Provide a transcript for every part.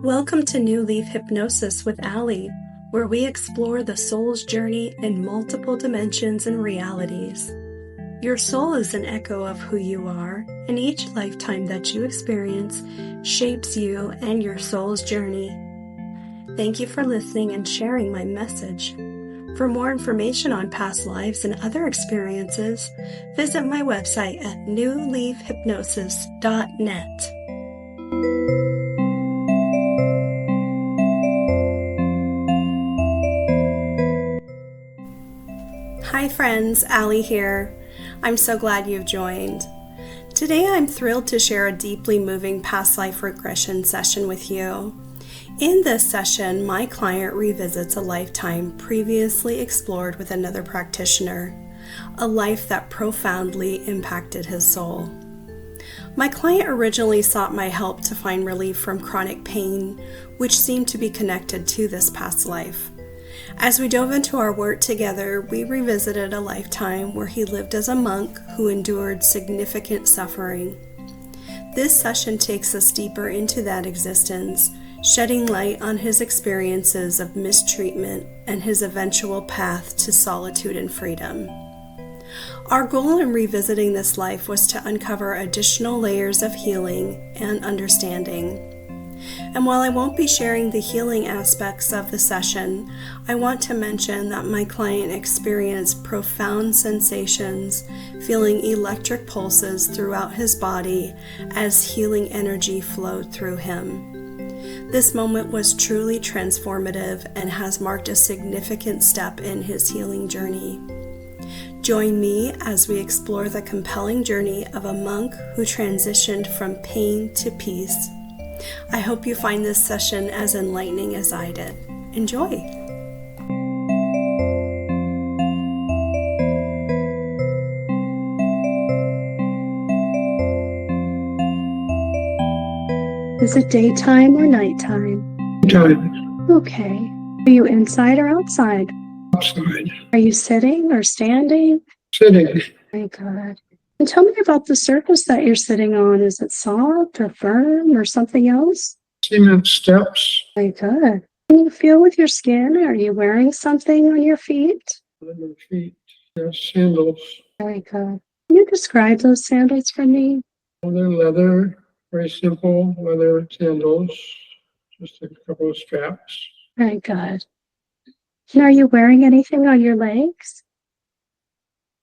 Welcome to New Leaf Hypnosis with Allie, where we explore the soul's journey in multiple dimensions and realities. Your soul is an echo of who you are, and each lifetime that you experience shapes you and your soul's journey. Thank you for listening and sharing my message. For more information on past lives and other experiences, visit my website at newleafhypnosis.net. Hi friends, Allie here. I'm so glad you've joined. Today I'm thrilled to share a deeply moving past life regression session with you. In this session, my client revisits a lifetime previously explored with another practitioner, a life that profoundly impacted his soul. My client originally sought my help to find relief from chronic pain, which seemed to be connected to this past life. As we dove into our work together, we revisited a lifetime where he lived as a monk who endured significant suffering. This session takes us deeper into that existence, shedding light on his experiences of mistreatment and his eventual path to solitude and freedom. Our goal in revisiting this life was to uncover additional layers of healing and understanding. And while I won't be sharing the healing aspects of the session, I want to mention that my client experienced profound sensations, feeling electric pulses throughout his body as healing energy flowed through him. This moment was truly transformative and has marked a significant step in his healing journey. Join me as we explore the compelling journey of a monk who transitioned from pain to peace. I hope you find this session as enlightening as I did. Enjoy! Is it daytime or nighttime? Time. Okay. Are you inside or outside? Outside. Are you sitting or standing? Sitting. Very good. And tell me about the surface that you're sitting on. Is it soft or firm or something else? Cement steps. Very good. Can you feel with your skin? Are you wearing something on your feet? On my feet. There's sandals. Very good. Can you describe those sandals for me? Well, they're leather. Very simple leather sandals. Just a couple of straps. Very good. And are you wearing anything on your legs?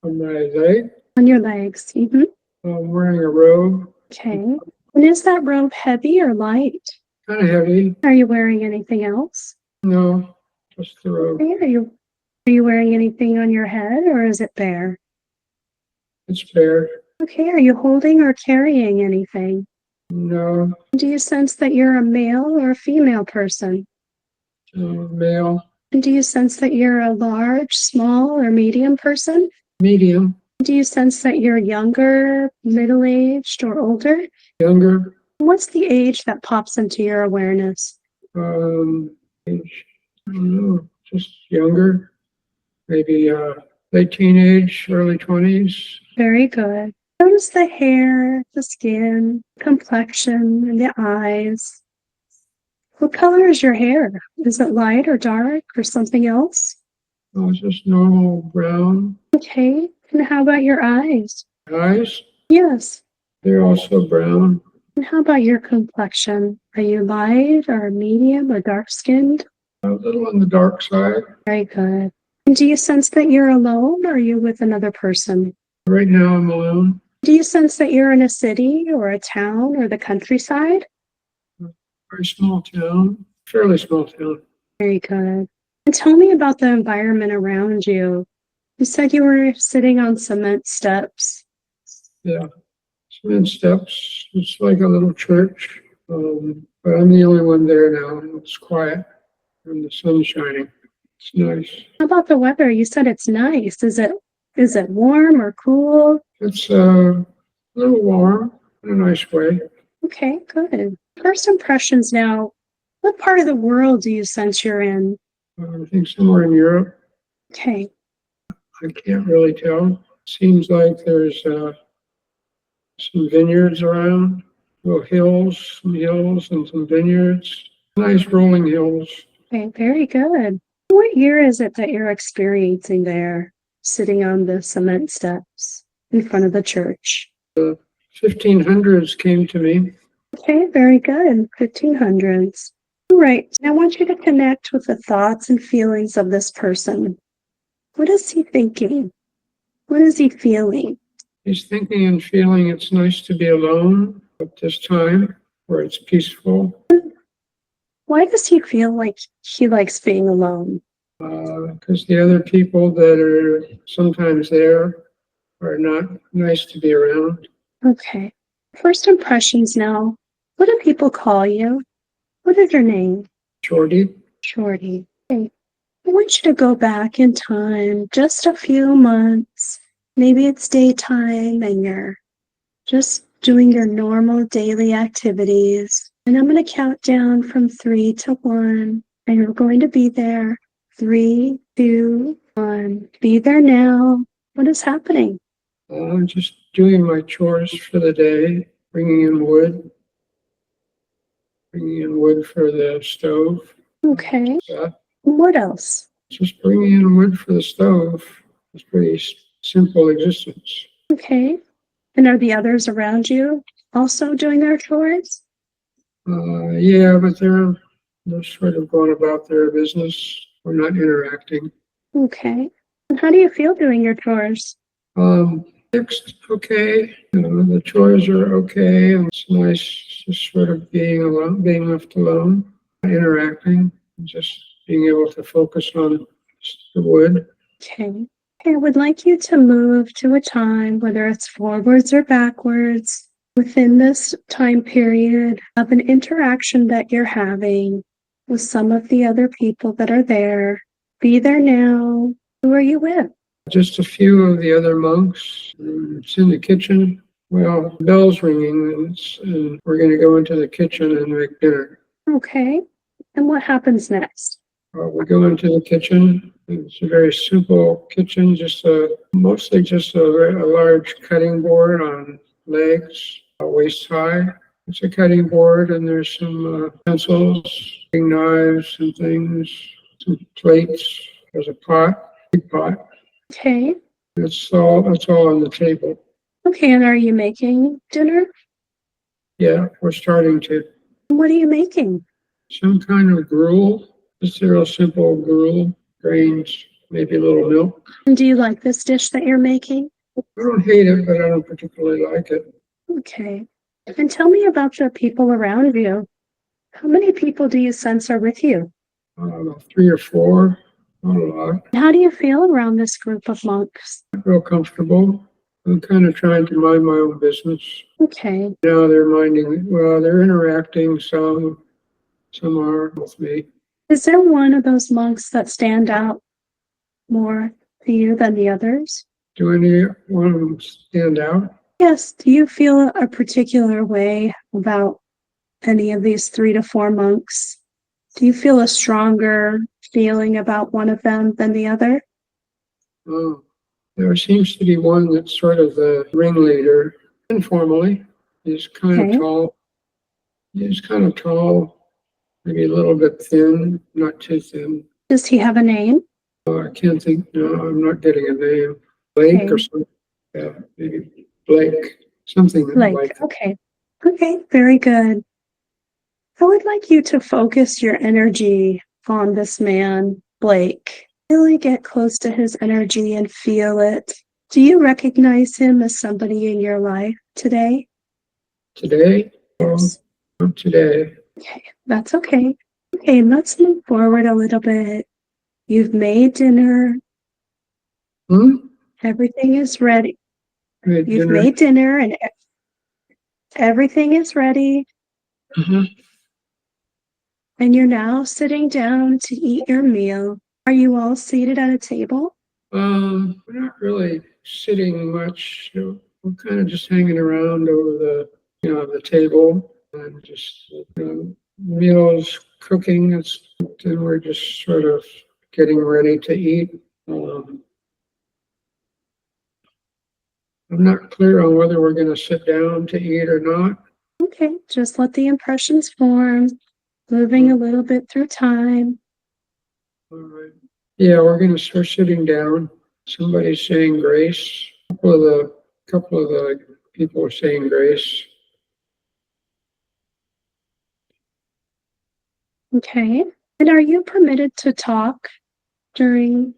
On my leg. On your legs. Mm-hmm. I'm wearing a robe. Okay. And is that robe heavy or light? Kind of heavy. Are you wearing anything else? No, just the robe. Okay. Are you wearing anything on your head or is it bare? It's bare. Okay. Are you holding or carrying anything? No. Do you sense that you're a male or a female person? Male. And do you sense that you're a large, small, or medium person? Medium. Do you sense that you're younger, middle-aged, or older? Younger. What's the age that pops into your awareness? Age. I don't know. Just younger. Maybe late teenage, early 20s. Very good. Notice the hair, the skin, complexion, and the eyes. What color is your hair? Is it light or dark or something else? Oh, it's just normal brown. Okay. And how about your eyes? Eyes. Yes. They're also brown. And how about your complexion? Are you light or medium or dark-skinned? A little on the dark side. Very good. And do you sense that you're alone or are you with another person? Right now I'm alone. Do you sense that you're in a city or a town or the countryside? Very small town. Fairly small town. Very good. And tell me about the environment around you. You said you were sitting on cement steps. Yeah. Cement steps. It's like a little church. But I'm the only one there now. It's quiet and the sun's shining. It's nice. How about the weather? You said it's nice. Is it warm or cool? It's a little warm in a nice way. Okay, good. First impressions now. What part of the world do you sense you're in? I think somewhere in Europe. Okay. I can't really tell. Seems like there's some vineyards around, little hills, some hills and some vineyards. Nice rolling hills. Okay, very good. What year is it that you're experiencing there, sitting on the cement steps in front of the church? 1500s came to me. Okay, very good. 1500s. All right. I want you to connect with the thoughts and feelings of this person. What is he thinking? What is he feeling? He's thinking and feeling it's nice to be alone at this time where it's peaceful. Why does he feel like he likes being alone? Because the other people that are sometimes there are not nice to be around. Okay. First impressions now. What do people call you? What is your name? Shorty. Shorty. Okay. I want you to go back in time just a few months. Maybe it's daytime and you're just doing your normal daily activities. And I'm going to count down from 3 to 1. And you're going to be there. 3, 2, 1. Be there now. What is happening? I'm just doing my chores for the day, bringing in wood for the stove. Okay. Yeah, What else? just bringing in wood for the stove. It's pretty simple existence. Okay. And are the others around you also doing their chores? Yeah, but they're sort of going about their business. We're not interacting. Okay. And how do you feel doing your chores? Fixed, okay. The chores are okay. And it's nice just sort of being alone, being left alone, interacting, just being able to focus on the wood. Okay. I would like you to move to a time, whether it's forwards or backwards, within this time period of an interaction that you're having with some of the other people that are there. Be there now. Who are you with? Just a few of the other monks. It's in the kitchen. Well, the bell's ringing, and we're going to go into the kitchen and make dinner. Okay. And what happens next? We go into the kitchen. It's a very simple kitchen, mostly just a large cutting board on legs, waist high. It's a cutting board, and there's some pencils, knives, and things, some plates. There's a pot, big pot. Okay. That's all on the table. Okay. And are you making dinner? Yeah, we're starting to. What are you making? Some kind of gruel. Just a real simple gruel, grains, maybe a little milk. And do you like this dish that you're making? I don't hate it, but I don't particularly like it. Okay. And tell me about the people around you. How many people do you sense are with you? About 3 or 4, not a lot. How do you feel around this group of monks? I feel comfortable. I'm kind of trying to mind my own business. Okay. Now they're interacting, some are with me. Is there one of those monks that stand out more to you than the others? Do any one of them stand out? Yes. Do you feel a particular way about any of these 3 to 4 monks? Do you feel a stronger feeling about one of them than the other? Oh, there seems to be one that's sort of the ringleader, informally. He's kind Okay. of tall. He's kind of tall, maybe a little bit thin, not too thin. Does he have a name? I can't think. No, I'm not getting a name. Blake Okay. or something. Yeah, maybe Blake, something Blake. like that. Okay. Okay. Very good. I would like you to focus your energy on this man, Blake. Really get close to his energy and feel it. Do you recognize him as somebody in your life today? Today? Yes. Not today. Okay, that's okay. Okay, let's move forward a little bit. You've made dinner. Everything is ready. You've made dinner and everything is ready. And you're now sitting down to eat your meal. Are you all seated at a table? We're not really sitting much. We're kind of just hanging around over the table and just, meals cooking. Then we're just sort of getting ready to eat. I'm not clear on whether we're going to sit down to eat or not. Okay, just let the impressions form. moving a little bit through time. All right. Yeah, we're sitting down. Somebody's saying grace. Couple of the people are saying grace. Okay. And are you permitted to talk during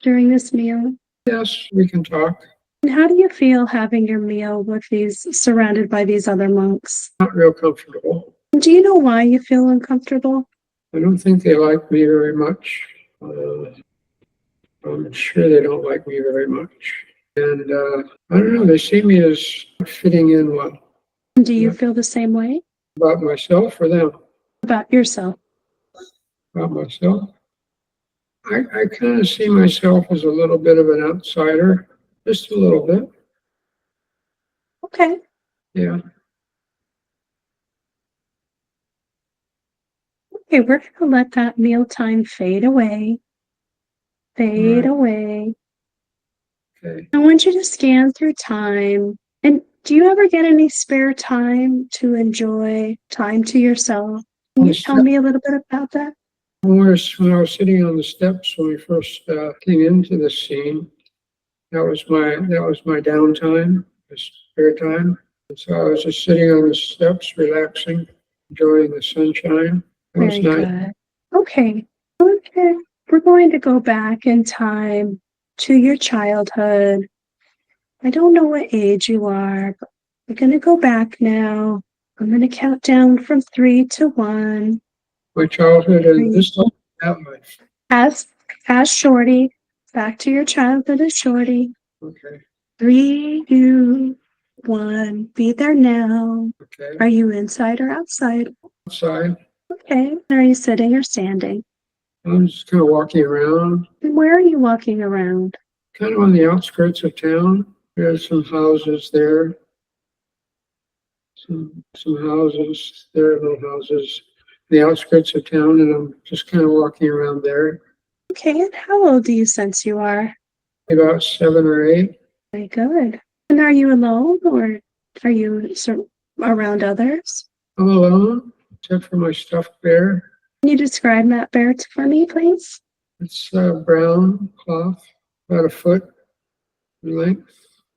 this meal? Yes, we can talk. And how do you feel having your meal with surrounded by these other monks? Not real comfortable. Do you know why you feel uncomfortable? I don't think they like me very much. I'm sure they don't like me very much. And I don't know, they see me as fitting in well. Do you feel the same way? About myself or them? About yourself? About myself. I kind of see myself as a little bit of an outsider, just a little bit. Okay. Yeah. Okay, we're going to let that mealtime fade away. Fade away. Okay. I want you to scan through time. And do you ever get any spare time to enjoy time to yourself? Can you tell me a little bit about that? When I was sitting on the steps when we first came into the scene, that was my downtime, my spare time. And so I was just sitting on the steps, relaxing, enjoying the sunshine. It was Very nice. good. Okay. Okay. We're going to go back in time to your childhood. I don't know what age you are, but we're going to go back now. I'm going to count down from 3 to 1. My childhood and this life, that life. As Shorty, back to your childhood as Shorty. Okay. 3, 2, 1. Be there now. Okay. Are you inside or outside? Outside. Okay. Are you sitting or standing? I'm just kind of walking around. And where are you walking around? Kind of on the outskirts of town. There's some houses there. Some houses. There are little houses. The outskirts of town, and I'm just kind of walking around there. Okay, and how old do you sense you are? About 7 or 8. Very good. And are you alone or are you around others? I'm alone, except for my stuffed bear. Can you describe that bear for me, please? It's brown cloth, about a foot in length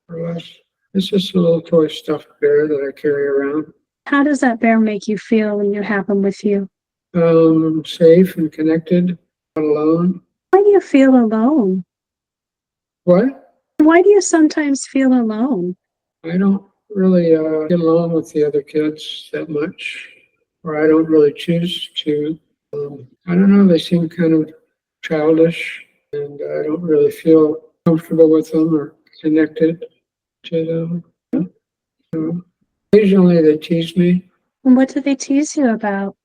or less. It's just a little toy stuffed bear that I carry around. How does that bear make you feel when you have him with you? Safe and connected, not alone. Why do you feel alone? What? Why do you sometimes feel alone? I don't really get along with the other kids that much, or I don't really choose to. I don't know, they seem kind of childish, and I don't really feel comfortable with them or connected to them. Occasionally they tease me. And what do they tease you about?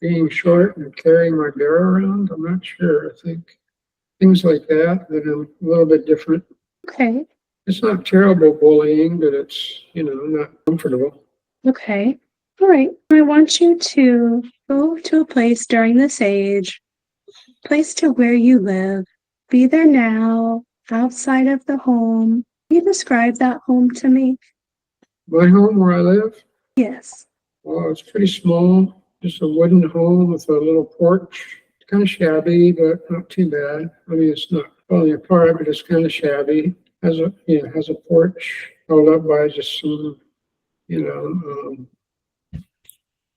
Being short and carrying my bear around. I'm not sure. I think things like that I'm a little bit different. Okay. It's not terrible bullying, but it's, not comfortable. Okay. All right. I want you to go to a place during this age, place to where you live. Be there now, outside of the home. Can you describe that home to me? My home where I live? Yes. Well, it's pretty small, just a wooden home with a little porch. It's kind of shabby, but not too bad. I mean, it's not falling apart, but it's kind of shabby. Has a porch held up by just some,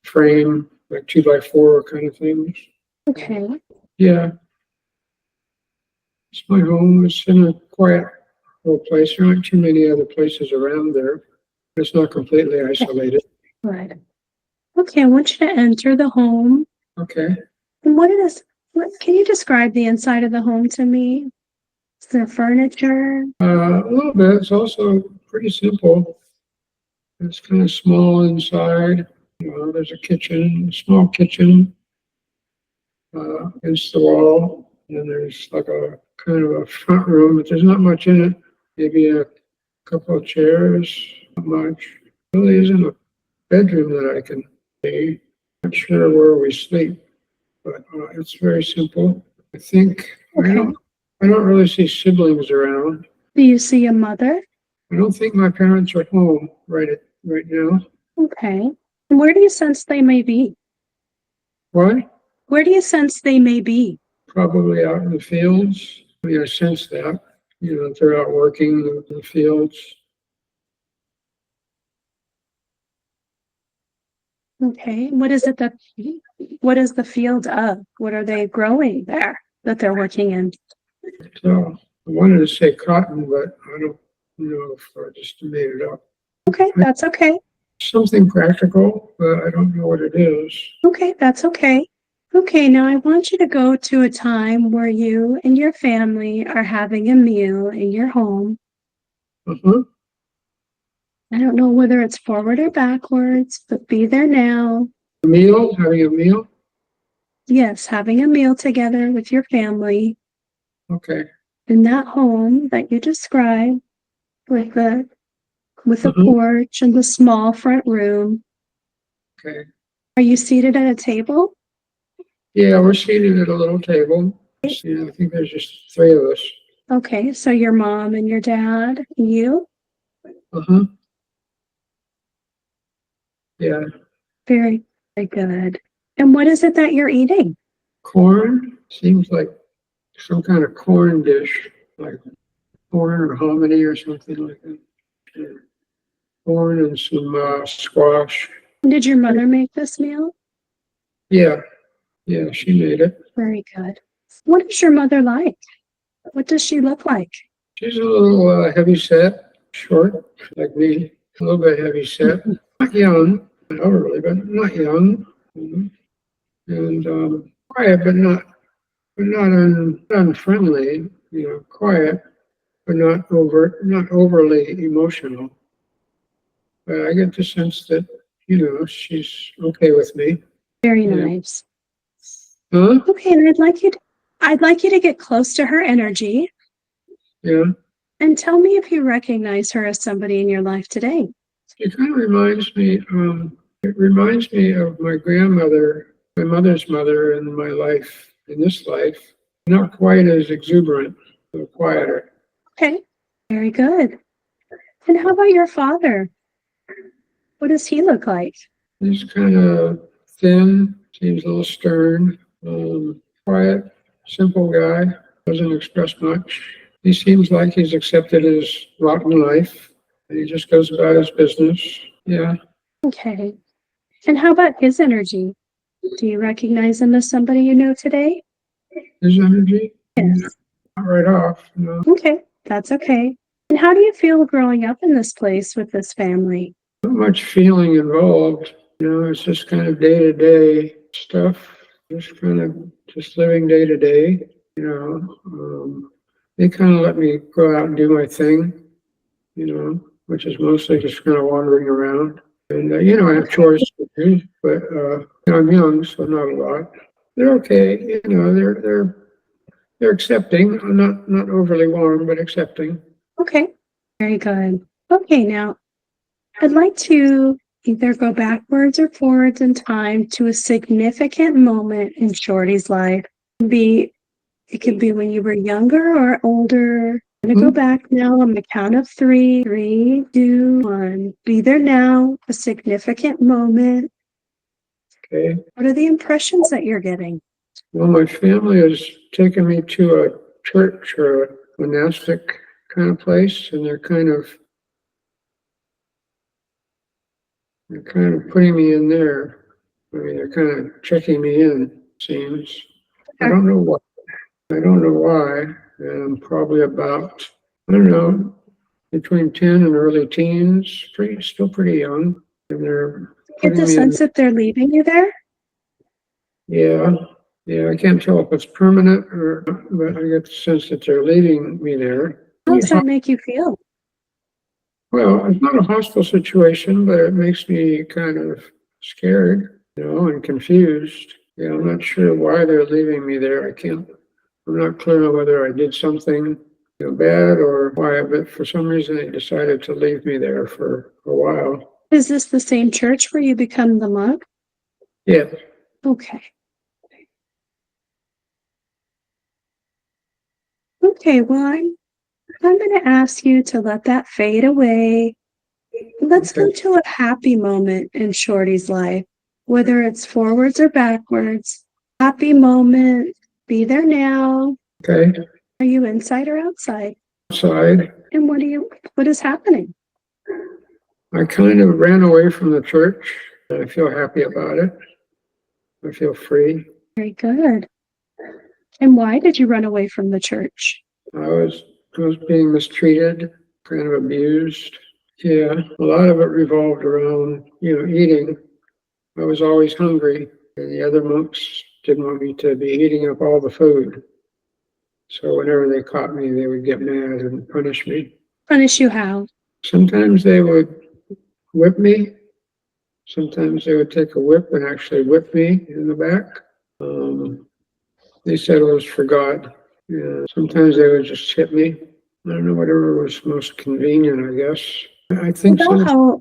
frame, like 2x4 kind of things. Okay. Yeah. It's my home. It's in a quiet little place. There aren't too many other places around there. It's not completely isolated. Good. Okay, I want you to enter the home. Okay. And can you describe the inside of the home to me? Is there furniture? A little bit. It's also pretty simple. It's kind of small inside. There's a kitchen, a small kitchen against the wall. And there's like a kind of a front room, but there's not much in it. Maybe a couple of chairs, not much. Really isn't a bedroom that I can see. Not sure where we sleep, but it's very simple. I think Okay. I don't really see siblings around. Do you see a mother? I don't think my parents are home right now. Okay. And where do you sense they may be? What? Where do you sense they may be? Probably out in the fields. I mean, I sense that, they're out working in the fields. Okay. What is the field of? What are they growing there that they're working in? So I wanted to say cotton, but I don't know if I just made it up. Okay, that's okay. Something practical, but I don't know what it is. Okay, that's okay. Okay, now I want you to go to a time where you and your family are having a meal in your home. Uh-huh. I don't know whether it's forward or backwards, but be there now. Having a meal? Yes, having a meal together with your family Okay. in that home that you described with the Uh-huh. porch and the small front room. Okay. Are you seated at a table? Yeah, we're seated at a little table. Yeah, I think there's just three of us. Okay, so your mom and your dad and you? Uh-huh. Yeah. Very, very good. And what is it that you're eating? Corn? Seems like some kind of corn dish, like corn or hominy or something like that. Yeah. Corn and some squash. Did your mother make this meal? Yeah, yeah, she made it. Very good. What is your mother like? What does she look like? She's a little heavy set, short, like me, a little bit heavy set. Not young, not overly, but not young. Mhm. And quiet, but not unfriendly. Quiet, but not overly emotional. But I get the sense that she's okay with me. Very Yeah. nice. Huh? Okay, and I'd like you to get close to her energy Yeah. and tell me if you recognize her as somebody in your life today. It kind of reminds me. It reminds me of my grandmother, my mother's mother, in my life, in this life. Not quite as exuberant, but quieter. Okay, very good. And how about your father? What does he look like? He's kind of thin, seems a little stern, quiet, simple guy. Doesn't express much. He seems like he's accepted his rotten life. And he just goes about his business. Yeah, Okay. And how about his energy? Do you recognize him as somebody you know today? his energy. Yes. Not right off. Okay, that's okay. And how do you feel growing up in this place with this family? Not much feeling involved. It's just kind of day to day stuff. Just living day to day. They kind of let me go out and do my thing. Which is mostly just kind of wandering around. And I have chores to do, but I'm young, so not a lot. They're okay. They're accepting. I'm not overly warm, but accepting. Okay, very good. Okay, now I'd like to either go backwards or forwards in time to a significant moment in Shorty's life. It could be when you were younger or older. I'm gonna go back now on the count of three. 3, 2, 1. Be there now, a significant moment. Okay. What are the impressions that you're getting? Well, my family has taken me to a church or a monastic kind of place, and they're kind of putting me in there. I mean, they're kind of checking me in, seems. I don't know what. I don't know why. And I'm probably about, I don't know, between 10 and early teens, still pretty young. And they're Get the putting me in. sense that they're leaving you there? Yeah. Yeah, I can't tell if it's permanent but I get the sense that they're leaving me there. How does that make you feel? Well, it's not a hostile situation, but it makes me kind of scared, and confused. Yeah, I'm not sure why they're leaving me there. I'm not clear on whether I did something, bad or why, but for some reason they decided to leave me there for a while. Is this the same church where you become the monk? Yeah. Okay. Okay, well, I'm going to ask you to let that fade away. Let's go to a happy moment in Shorty's life. whether it's forwards or backwards. Happy moment, be there now. Okay. Are you inside or outside? Outside. And what is happening? I kind of ran away from the church. I feel happy about it. I feel free. Very good. And why did you run away from the church? I was being mistreated, kind of abused. Yeah, a lot of it revolved around, eating. I was always hungry, and the other monks didn't want me to be eating up all the food. So whenever they caught me, they would get mad and punish me. Punish you how? Sometimes they would whip me. Sometimes they would take a whip and actually whip me in the back. They said it was for God. Yeah. Sometimes they would just hit me. I don't know, whatever was most convenient, I guess. I think so.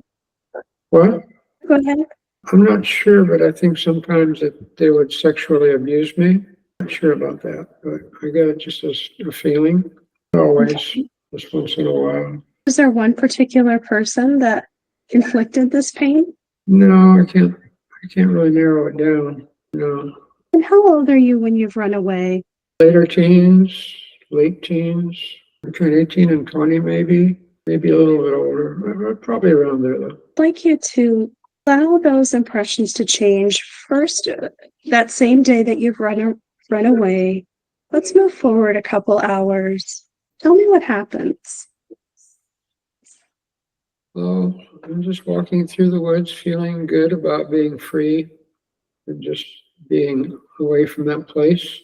What? Go ahead. I'm not sure, but I think sometimes that they would sexually abuse me. Not sure about that, but I got just a feeling. Always, just once in a while. Is there one particular person that inflicted this pain? No, I can't really narrow it down. No. And how old are you when you've run away? Later teens, late teens, between 18 and 20 maybe a little bit older, probably around there though. I'd like you to allow those impressions to change. First, that same day that you've run away, let's move forward a couple hours. Tell me what happens. Well, I'm just walking through the woods, feeling good about being free and just being away from that place.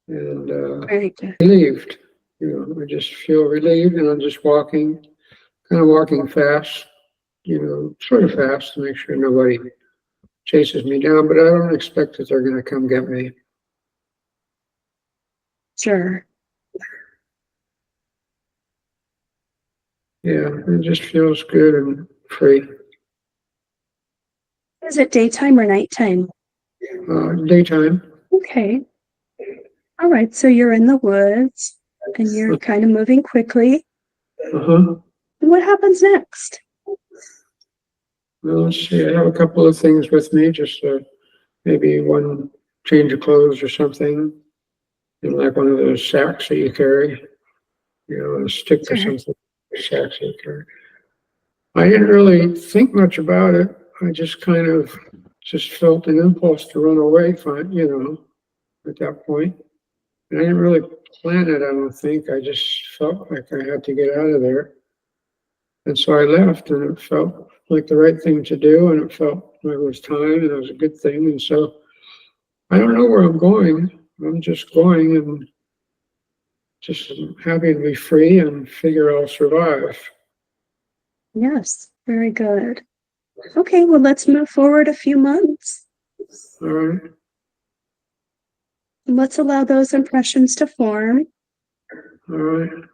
And relieved. I just feel relieved, and I'm just walking, kind of walking fast, sort of fast to make sure nobody chases me down, but I don't expect that they're going to come get me. Sure. Yeah, it just feels good and free. Is it daytime or nighttime? Daytime. Okay. All right, so you're in the woods and you're kind of moving quickly. Uh-huh. What happens next? Well, let's see. I have a couple of things with me, just maybe one change of clothes or something, like one of those sacks that you carry, a stick or something, sacks that you carry. I didn't really think much about it. I just kind of just felt an impulse to run away from, at that point. And I didn't really plan it, I don't think. I just felt like I had to get out of there. And so I left, and it felt like the right thing to do, and it felt like it was time, and it was a good thing. And so I don't know where I'm going. I'm just going and just happy to be free and figure I'll survive. Yes, very good. Okay, well, let's move forward a few months. All right. Let's allow those impressions to form. All right.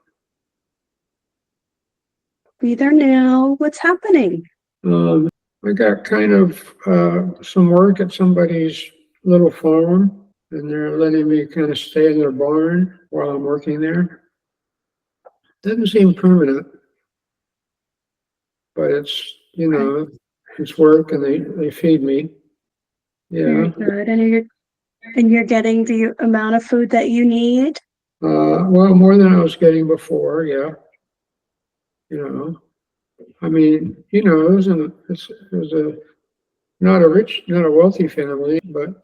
Be there now. What's happening? I got kind of some work at somebody's little farm, and they're letting me kind of stay in their barn while I'm working there. Doesn't seem permanent, but it's, it's work, and they feed me. Yeah. Very good. And you're getting the amount of food that you need? Well, more than I was getting before, yeah. I mean, it was not a wealthy family, but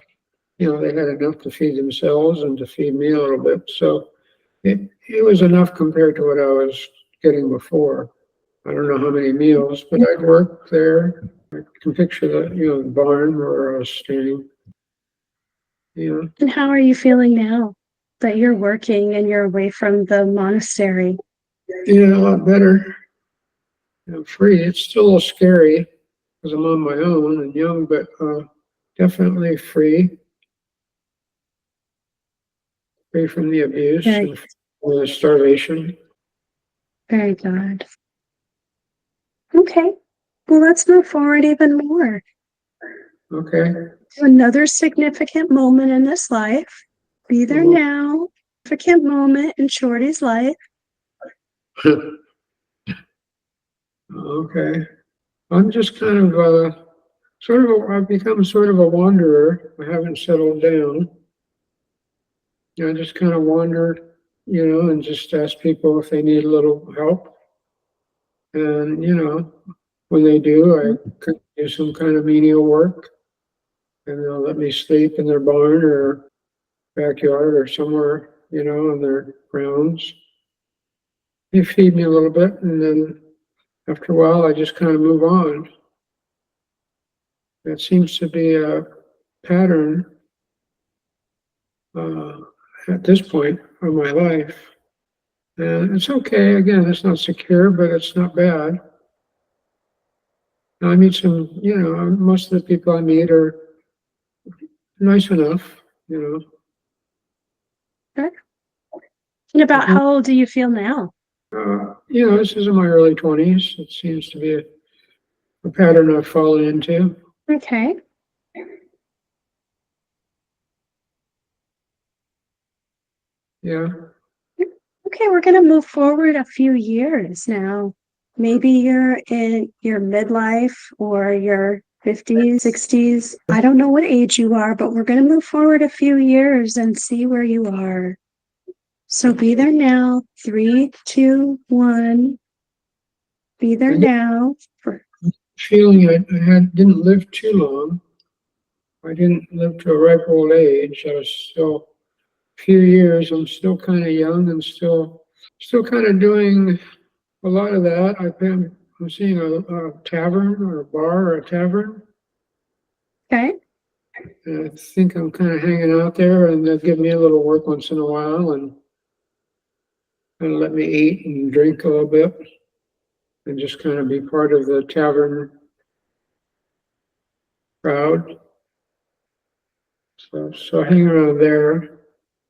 they had enough to feed themselves and to feed me a little bit. So it was enough compared to what I was getting before. I don't know how many meals, but I'd work there. I can picture the barn where I was staying. Yeah. And how are you feeling now that you're working and you're away from the monastery? Yeah, a lot better. I'm free. It's still a little scary because I'm on my own and young, but definitely free. Free from the abuse and from the starvation. Very good. Okay. Well, let's move forward even more. Okay. To another significant moment in this life. Be there now. Significant moment in Shorty's life. Okay. I'm just kind of I've become sort of a wanderer. I haven't settled down. I just kind of wander, and just ask people if they need a little help. And, when they do, I could do some kind of menial work, and they'll let me sleep in their barn or backyard or somewhere, on their grounds. They feed me a little bit, and then after a while, I just kind of move on. That seems to be a pattern at this point of my life. And it's okay. Again, it's not secure, but it's not bad. I meet most of the people I meet are nice enough, Sure. And about how old do you feel now? This is in my early 20s. It seems to be a pattern I've fallen into. Okay. Yeah. Okay, we're going to move forward a few years now. Maybe you're in your midlife or your 50s, 60s. I don't know what age you are, but we're going to move forward a few years and see where you are. So be there now. 3, 2, 1. Be there now. Feeling I didn't live too long. I didn't live to a ripe old age. I was still a few years. I'm still kind of young and still kind of doing a lot of that. I'm seeing a tavern or a bar or a tavern. Okay. And I think I'm kind of hanging out there, and they'll give me a little work once in a while and kind of let me eat and drink a little bit and just kind of be part of the tavern crowd. So I hang around there.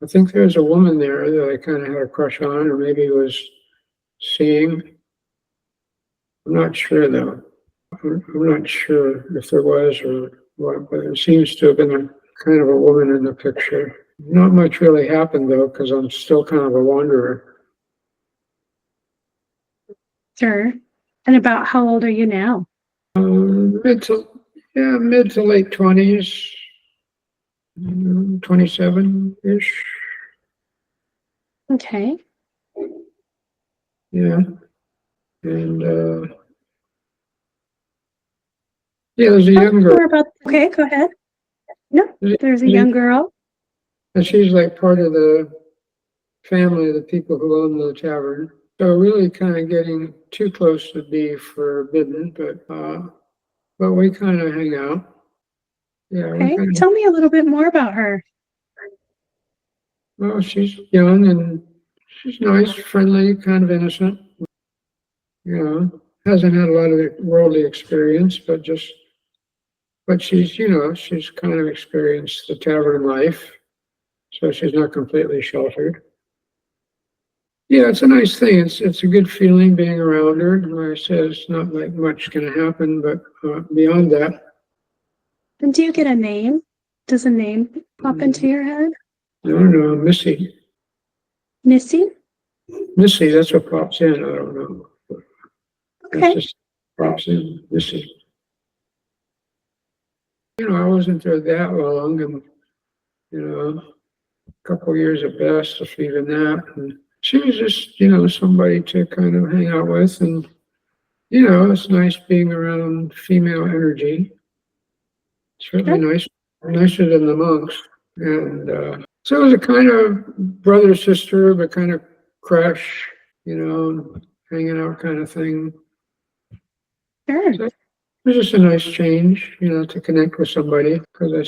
I think there's a woman there that I kind of had a crush on, or maybe was seeing. I'm not sure though. I'm not sure if there was or what, but it seems to have been a kind of a woman in the picture. Not much really happened though, because I'm still kind of a wanderer. Sure. And about how old are you now? Mid to late 20s, 27-ish. Okay. Yeah. And there's a young girl. Okay, go ahead. No, there's a young girl. And she's like part of the family of the people who own the tavern. So really kind of getting too close to be forbidden, but we kind of hang out. Yeah. Okay, tell me a little bit more about her. Well, she's young and she's nice, friendly, kind of innocent. Hasn't had a lot of worldly experience, but she's, she's kind of experienced the tavern life. So she's not completely sheltered. Yeah, it's a nice thing. It's a good feeling being around her. Like I said, it's not like much going to happen, but beyond that. And do you get a name? Does a name pop into your head? I don't know, Missy. Missy? Missy, that's what pops in. I don't know. Okay. It just pops in, Missy. I wasn't there that long, and a couple years at best, if even that. And she was just, somebody to kind of hang out with, and it's nice being around female energy. Certainly nicer than the monks. And so it was a kind of brother sister, but kind of crush, hanging out kind of thing. Sure. So it was just a nice change, to connect with somebody, because I,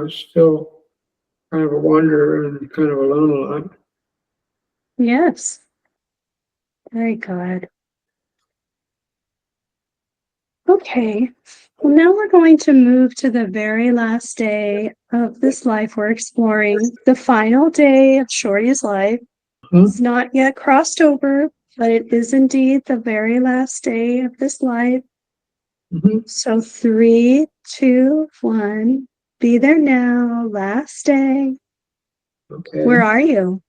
still kind of a wanderer and kind of alone a lot. Yes. Very good. Okay. Well, now we're going to move to the very last day of this life we're exploring, the final day of Shorty's life. It's not yet crossed over, but it is indeed the very last day of this life. So 3, 2, 1, be there now, last day. Okay. Where are you?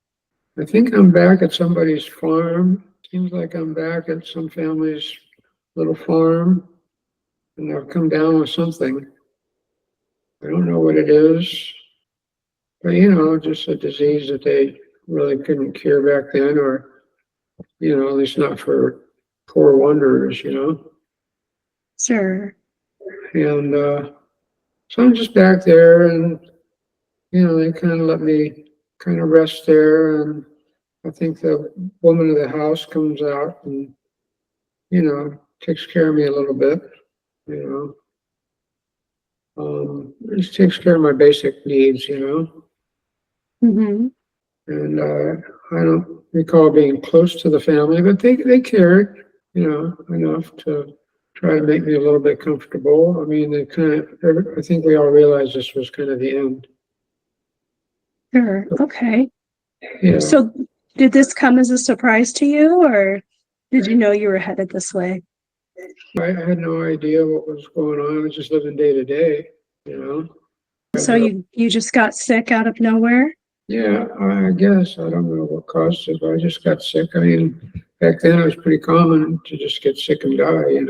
I think I'm back at somebody's farm. Seems like I'm back at some family's little farm. and they'll come down with something. I don't know what it is, but just a disease that they really couldn't cure back then, or at least not for poor wanderers. Sure. And so I'm just back there, and they kind of let me kind of rest there, and I think the woman of the house comes out and takes care of me a little bit. Just takes care of my basic needs. Mm-hmm. And I don't recall being close to the family, but they cared, enough to try to make me a little bit comfortable. I mean, I think we all realized this was kind of the end. Sure. Okay. Yeah. So did this come as a surprise to you, or did you know you were headed this way? I had no idea what was going on. I was just living day to day. So you just got sick out of nowhere? Yeah, I guess. I don't know what caused it, but I just got sick. I mean, back then it was pretty common to just get sick and die.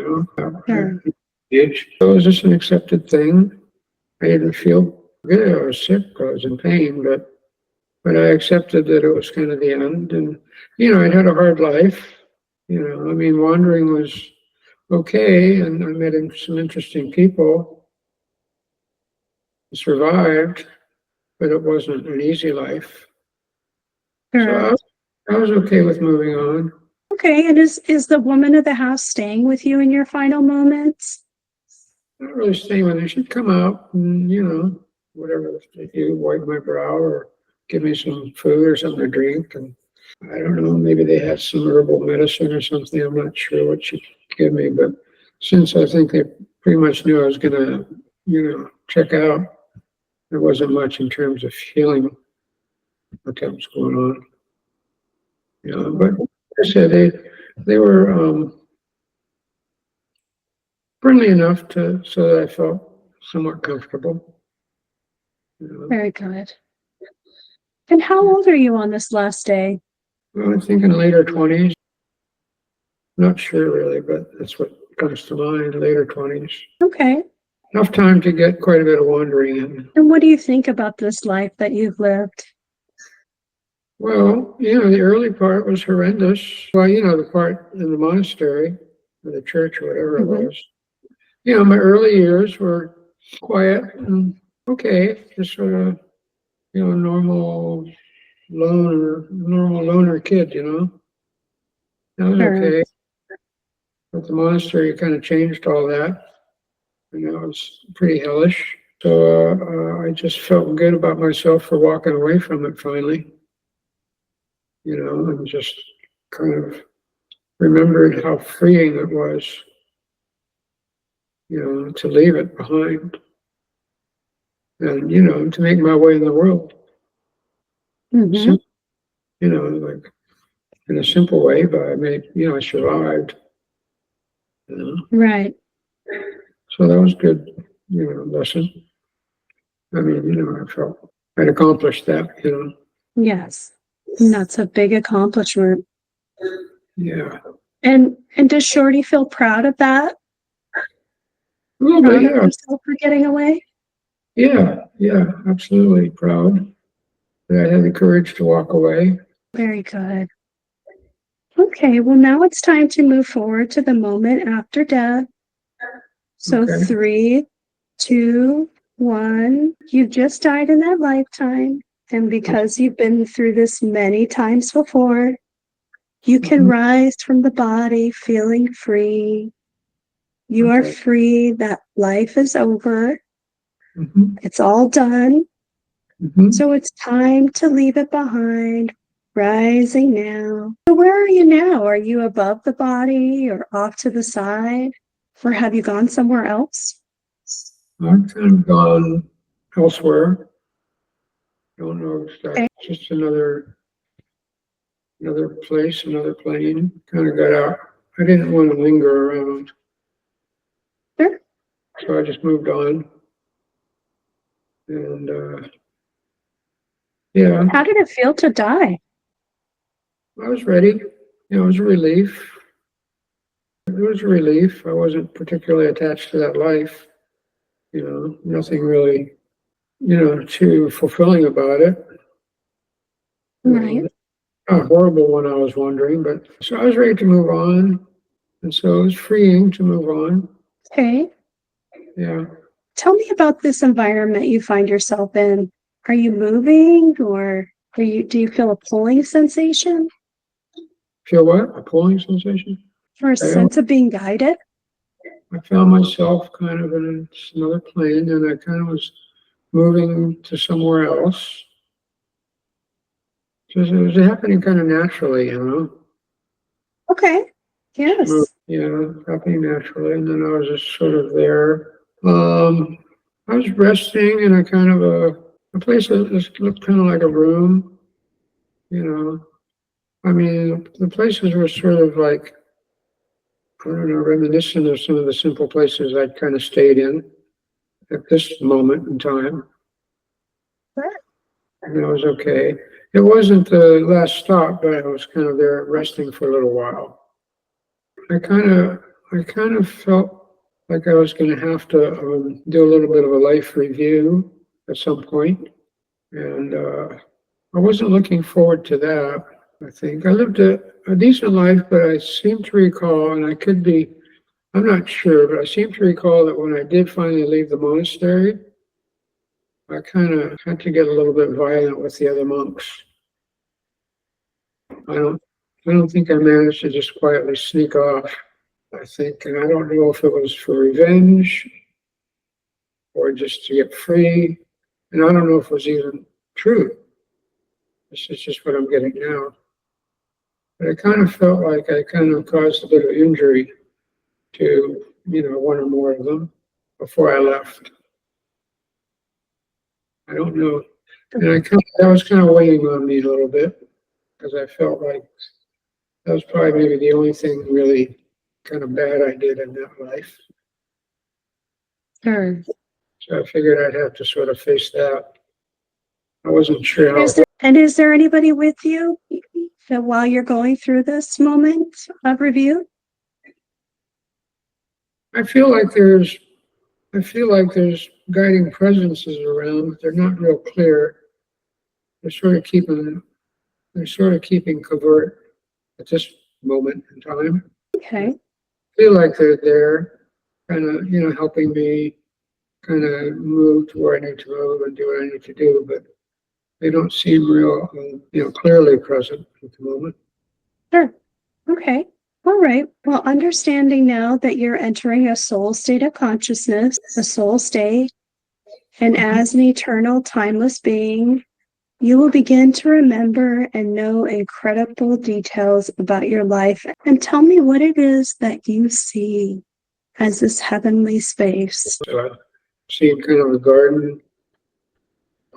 Sure. So it was just an accepted thing. I didn't feel good. I was sick. I was in pain, but I accepted that it was kind of the end. And, I had a hard life. I mean, wandering was okay, and I met some interesting people. I survived, but it wasn't an easy life. Sure. So I was okay with moving on. Okay. And is the woman of the house staying with you in your final moments? Not really staying with her. She'd come out and, whatever they do, wipe my brow or give me some food or something to drink. And I don't know, maybe they had some herbal medicine or something. I'm not sure what she'd give me, but since I think they pretty much knew I was going to, check out, there wasn't much in terms of healing what that was going on. But like I said, they were friendly enough so that I felt somewhat comfortable. Very good. And how old are you on this last day? Well, I think in later 20s. Not sure really, but that's what comes to mind, later 20s. Okay. Enough time to get quite a bit of wandering in. And what do you think about this life that you've lived? Well, the early part was horrendous. Well, the part in the monastery or the church or whatever it was. My early years were quiet and okay, just sort of, normal loner kid. That was Sure. okay. But the monastery kind of changed all that. It was pretty hellish. So I just felt good about myself for walking away from it finally. And just kind of remembered how freeing it was, to leave it behind and, to make my way in the world. Mm-hmm. Like in a simple way, but I survived. Right. So that was good, lesson. I mean, I felt I'd accomplished that. Yes. And that's a big accomplishment. Yeah. And does Shorty feel proud of that? A little Proud bit, of yeah. herself for getting away? Yeah, absolutely proud that I had the courage to walk away. Very good. Okay, well, now it's time to move forward to the moment after death. So Okay. 3, 2, 1. You just died in that lifetime. And because you've been through this many times before, you can rise from the body feeling free. You are free. That life is over. It's all done. So it's time to leave it behind, rising now. So where are you now? Are you above the body or off to the side? Or have you gone somewhere else? I've kind of gone elsewhere. Don't know exactly. Just another place, another plane. Kind of got out. I didn't want to linger around. Sure. So I just moved on. And yeah. How did it feel to die? I was ready. It was a relief. was a relief. I wasn't particularly attached to that life. Nothing really, too fulfilling about it. Right. A horrible one, I was wondering, but so I was ready to move on. And so it was freeing to move on. Okay. Yeah. Tell me about this environment you find yourself in. Are you moving, or do you feel a pulling sensation Feel what? A pulling sensation? or a sense of being guided? I found myself kind of in another plane, and I kind of was moving to somewhere else. So it was happening kind of naturally, Okay. Yes. happening naturally. And then I was just sort of there. I was resting in a kind of a place that looked kind of like a room, you know. I mean, the places were sort of like, I don't know, reminiscent of some of the simple places I'd kind of stayed in at this moment in time. Sure. And that was okay. It wasn't the last stop, but I was kind of there resting for a little while. I kind of felt like I was going to have to do a little bit of a life review at some point, and I wasn't looking forward to that. I think I lived a decent life, but I seem to recall, and I could be, I'm not sure, but I seem to recall that when I did finally leave the monastery, I kind of had to get a little bit violent with the other monks. I don't, I don't think I managed to just quietly sneak off. I think, and I don't know if it was for revenge or just to get free, and I don't know if it was even true. This is just what I'm getting now. But I kind of felt like I kind of caused a bit of injury to, one or more of them before I left. I don't know. And that was kind of weighing on me a little bit because I felt like that was probably maybe the only thing really kind of bad I did in that life. Sure. So I figured I'd have to sort of face that. I wasn't sure how. Is there anybody with you while you're going through this moment of review? I feel like there's guiding presences around, but they're not real clear. They're sort of keeping covert at this moment in time. Okay. I feel like they're there, kind of, helping me kind of move to where I need to move and do what I need to do, but they don't seem real, clearly present at the moment. Sure. Okay. All right. Well, understanding now that you're entering a soul state of consciousness, a soul state, and as an eternal, timeless being, you will begin to remember and know incredible details about your life. And tell me what it is that you see as this heavenly space. So I see kind of a garden,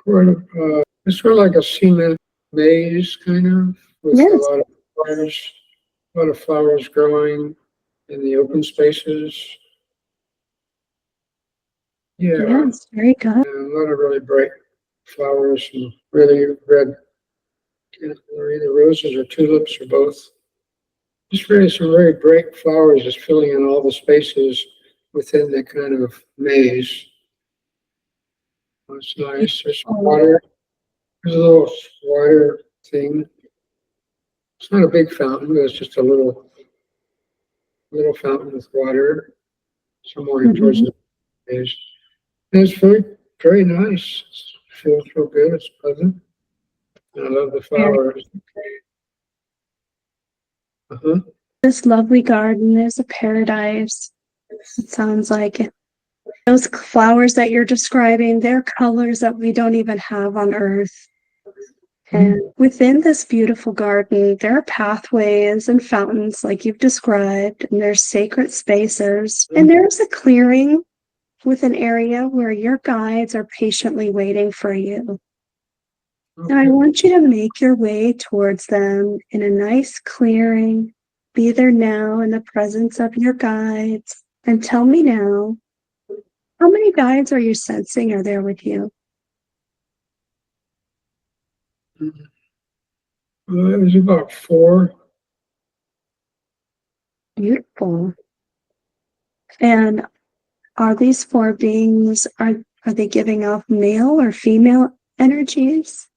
it's sort of like a cement maze, kind of, with Yes. a lot of flowers growing in the open spaces. Yeah, Yes, very good. and a lot of really bright flowers and really red, or either roses or tulips or both. Just really some very bright flowers just filling in all the spaces within the kind of maze. It's nice. There's some water. There's a little water thing. It's not a big fountain, but it's just a little fountain with water somewhere towards the maze. And it's very, very nice. It feels real good. It's pleasant. And I love the flowers. Uh-huh. This lovely garden is a paradise. It sounds like it. Those flowers that you're describing, they're colors that we don't even have on Earth. And within this beautiful garden, there are pathways and fountains like you've described, and there's sacred spaces. And there's a clearing with an area where your guides are patiently waiting for you. And I want you to make your way towards them in a nice clearing. Be there now in the presence of your guides. And tell me now, how many guides are you sensing are there with you? It was about 4. Beautiful. And are these four beings, are they giving off male or female energies?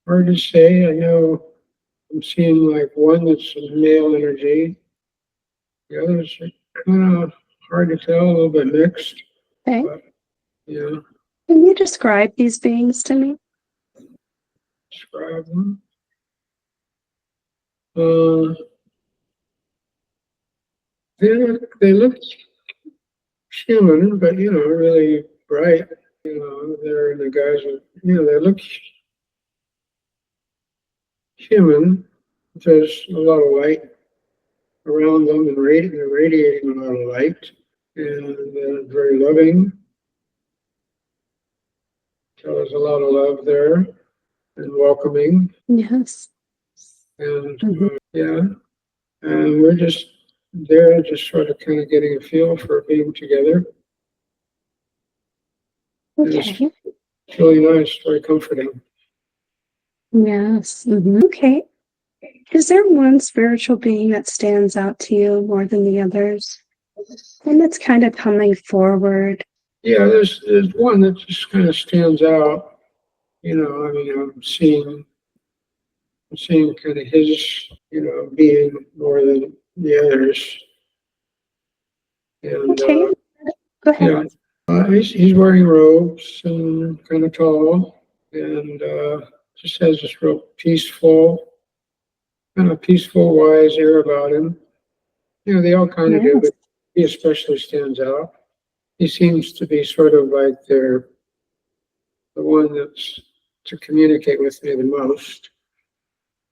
Hard to say. I know I'm seeing like one that's male energy. The others are kind of hard to tell, a little bit mixed. Okay. But, yeah. Can you describe these beings to me? Describe them. They look human, but really bright. They're the guys with, they look human. There's a lot of light around them and they're radiating a lot of light, and they're very loving. So there's a lot of love there and welcoming. Yes. And yeah, and we're just there, just sort of kind of getting a feel for being together. Okay. It's really nice, very comforting. Yes. Okay. Is there one spiritual being that stands out to you more than the others? And that's kind of coming forward. Yeah, there's one that just kind of stands out. I'm seeing kind of his, being more than the others. And Okay. Go ahead. yeah, he's wearing robes and kind of tall, and just has this real kind of peaceful, wise air about him. They all kind of do, but he especially stands out. He seems to be sort of like the one that's to communicate with me the most.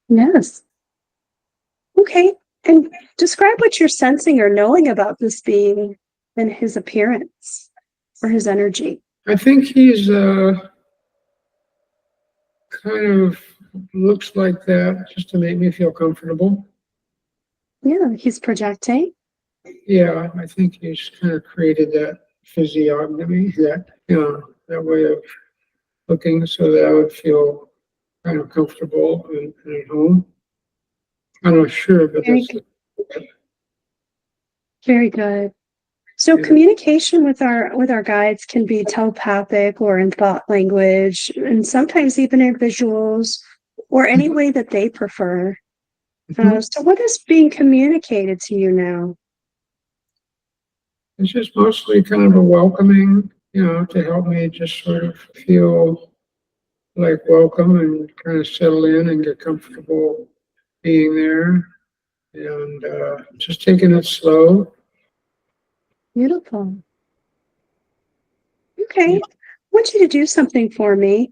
Yes. Okay. And describe what you're sensing or knowing about this being and his appearance or his energy. I think he's kind of looks like that just to make me feel comfortable. Yeah, he's projecting. Yeah, I think he's kind of created that physiognomy, that way of looking, so that I would feel kind of comfortable and at home. I'm not sure, but Very that's good. Very good. So communication with our guides can be telepathic or in thought language, and sometimes even in visuals or any way that they prefer. So what is being communicated to you now? It's just mostly kind of a welcoming, to help me just sort of feel like welcome and kind of settle in and get comfortable being there, and just taking it slow. Beautiful. Okay. I want you to do something for me.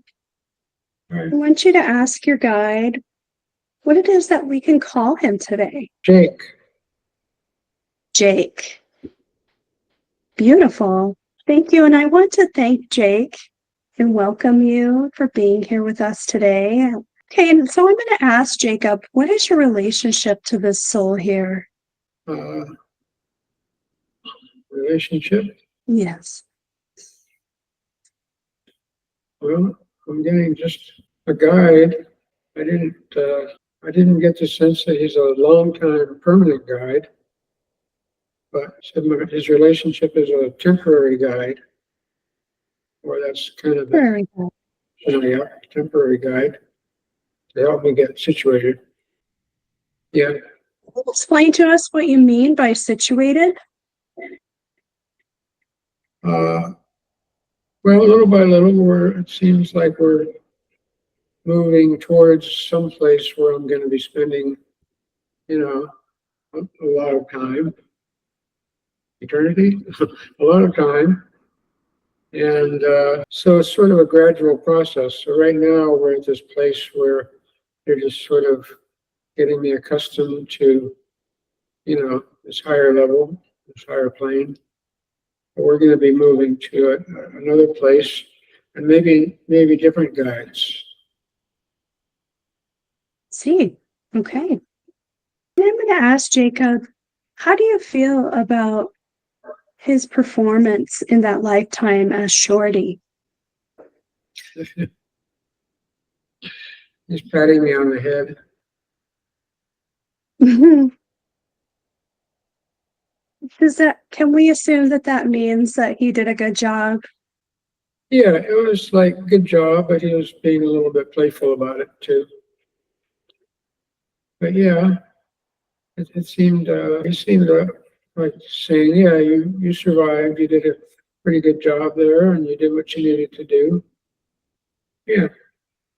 Right. I want you to ask your guide what it is that we can call him today. Jake. Jake. Beautiful. Thank you. And I want to thank Jake and welcome you for being here with us today. Okay, and so I'm going to ask Jacob, what is your relationship to this soul here? Relationship? Yes. Well, I'm getting just a guide. I didn't get the sense that he's a long-time permanent guide, but his relationship is a temporary guide, or that's kind of Very good. Temporary guide to help me get situated. Yeah. Explain to us what you mean by situated. Well, little by little, it seems like we're moving towards some place where I'm going to be spending, a lot of time, eternity, a lot of time. And so it's sort of a gradual process. So right now we're at this place where they're just sort of getting me accustomed to, this higher level, this higher plane. But we're going to be moving to another place, and maybe different guides. See, okay. And I'm going to ask Jacob, how do you feel about his performance in that lifetime as Shorty? He's patting me on the head. Can we assume that that means that he did a good job? Yeah, it was like good job, but he was being a little bit playful about it too. But yeah, it seemed he seemed like saying, yeah, you survived, you did a pretty good job there, and you did what you needed to do. Yeah,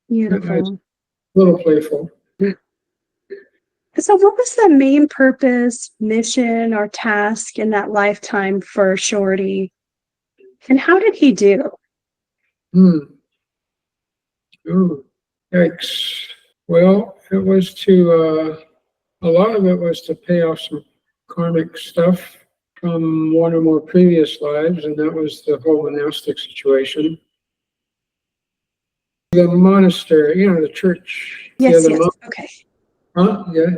nice, Beautiful. a little playful. So, what was the main purpose, mission, or task in that lifetime for Shorty? And how did he do? Hmm. Ooh, yikes. Well, it was to a lot of it was to pay off some karmic stuff from one or more previous lives, and that was the whole monastic situation. The monastery, the church, Yes, yes. Okay. huh? Yeah,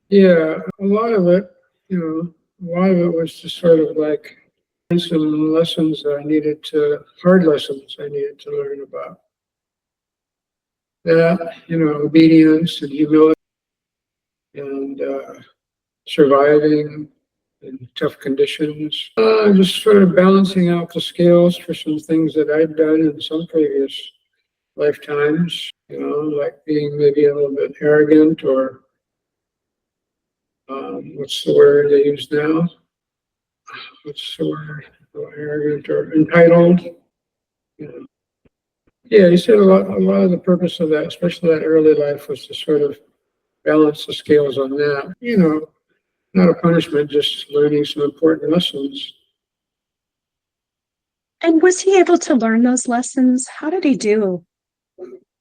yeah. A lot of it, a lot of it was just sort of like some lessons that I needed to, hard lessons I needed to learn about. That, obedience and humility and surviving in tough conditions. Just sort of balancing out the scales for some things that I'd done in some previous lifetimes, like being maybe a little bit arrogant or what's the word they use now? What's the word? Arrogant or entitled. You know. Yeah, he said a lot of the purpose of that, especially that early life, was to sort of balance the scales on that. Not a punishment, just learning some important lessons. And was he able to learn those lessons? How did he do?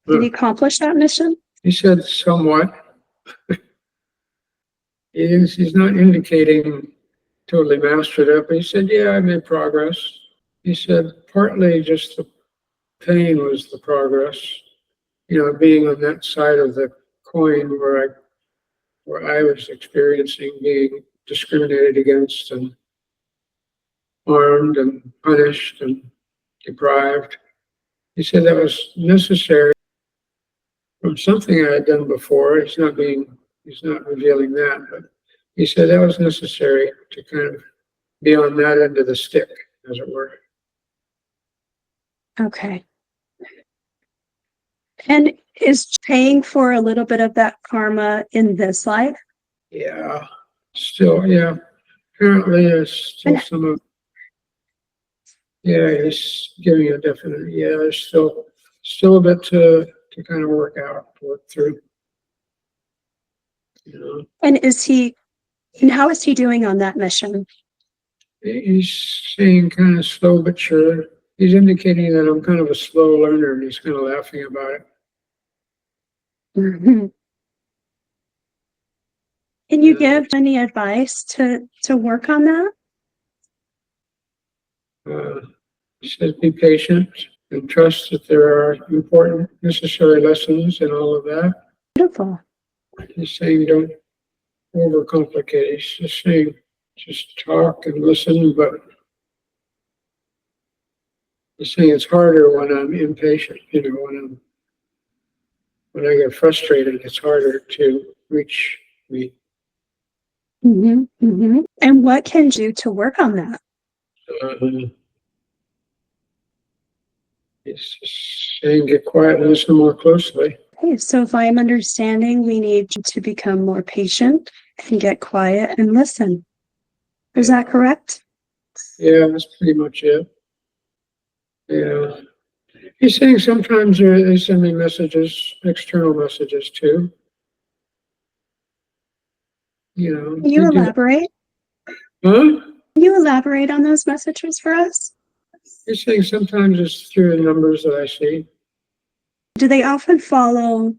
Did he accomplish that mission? He said somewhat. He's not indicating totally mastered it, but he said, yeah, I made progress. He said partly just the pain was the progress, being on that side of the coin where I was experiencing being discriminated against and harmed and punished and deprived. He said that was necessary from something I had done before. He's not revealing that, but he said that was necessary to kind of be on that end of the stick, as it were. Okay. And is paying for a little bit of that karma in this life? Yeah, still, yeah. Apparently, there's still And some of, yeah, he's giving a definite, yeah, there's still a bit to kind of work through, you know. and how is he doing on that mission? He's saying kind of slow but sure. He's indicating that I'm kind of a slow learner, and he's kind of laughing about it. Mhm. Can you give any advice to work on that? He says, be patient and trust that there are important, necessary lessons and all of that. Beautiful. He's saying don't overcomplicate it. He's just saying just talk and listen, but he's saying it's harder when I'm impatient, when I get frustrated, it's harder to reach me. Mm-hmm, mm-hmm. And what can you do to work on that? He's just saying get quiet and listen more closely. Okay, so if I'm understanding, we need to become more patient and get quiet and listen. Is that correct? Yeah, that's pretty much it. Yeah. He's saying sometimes they send me messages, external messages too. Can you elaborate? Huh? Can you elaborate on those messages for us? He's saying sometimes it's through the numbers that I see. Do they often follow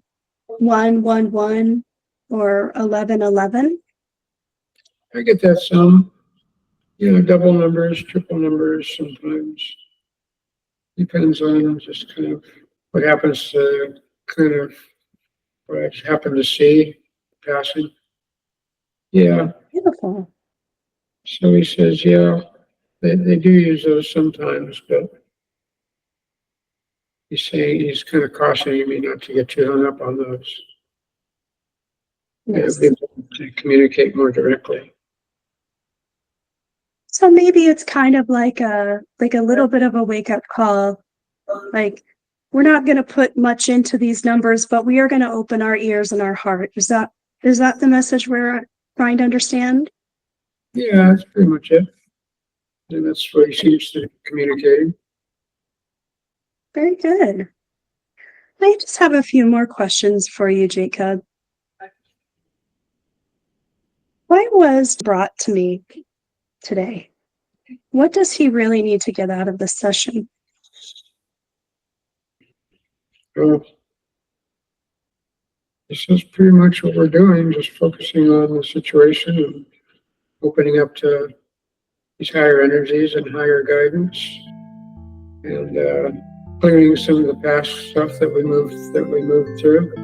111 or 1111? I get that some, double numbers, triple numbers sometimes. Depends on just kind of what happens to kind of what I happen to see passing. Yeah. Beautiful. So he says, yeah, they do use those sometimes, but he's kind of cautioning me not to get too hung up on those. Yes. Be able to communicate more directly. So maybe it's kind of like a little bit of a wake-up call. Like, we're not going to put much into these numbers, but we are going to open our ears and our heart. Is that the message we're trying to understand? Yeah, that's pretty much it. And that's what he seems to communicate. Very good. I just have a few more questions for you, Jacob. What was brought to me today? What does he really need to get out of this session? So this is pretty much what we're doing, just focusing on the situation and opening up to these higher energies and higher guidance, and clearing some of the past stuff that we moved through.